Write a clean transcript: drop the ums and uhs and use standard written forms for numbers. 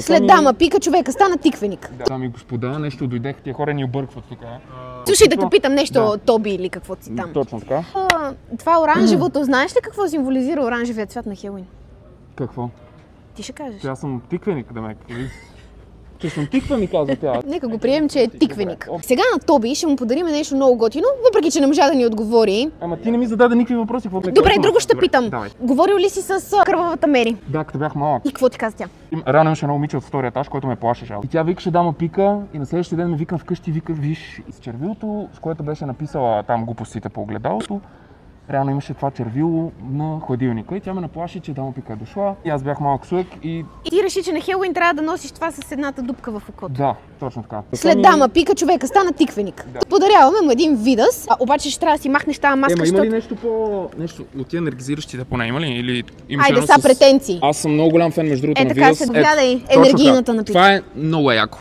След дама пика, човека стана тиквеник. Дами и господа, нещо дойдех, тия хора ни объркват тук. Слушай, да те питам нещо, Тоби или какво си там. Точно така. Това оранжевото, знаеш ли какво символизира оранжевия цвят на Хелоуин? Какво? Ти ще кажеш. Аз съм тиквеник, Демек. Че съм тиква, ми казва тя. Нека го приемем, че е тиквеник. Сега на Тоби ще му подарим нещо много готино, въпреки че не можа да ни отговори. Ама ти не ми зададе никакви въпроси. Добре, друго ще питам. Говорил ли си с кървавата Мери? Да, като бях малък. И какво ти каза тя? Рано имаше едно момиче от втория етаж, който ме плашеше. И тя викаше дама пика и на следващия ден ме викам вкъщи, вика, виж, из червилото, с което беше написала там глупостите по огледалото. Реално имаше това червило на хладилника и тя ме наплаши, че дама пика е дошла. И аз бях малък суек и ти реши, че на Хелоуин трябва да носиш това с едната дупка в окото. Да, точно така. След дама пика, човека стана тиквеник. Да. Подаряваме му един видас, обаче ще трябва да си махнеш тази маска, има ли нещо нещо от тия енергизиращите поне, има ли? Или имаш айде са претенции. Аз съм много голям фен между другото на така видас. се гледай енергийната напитка. Това е много яко.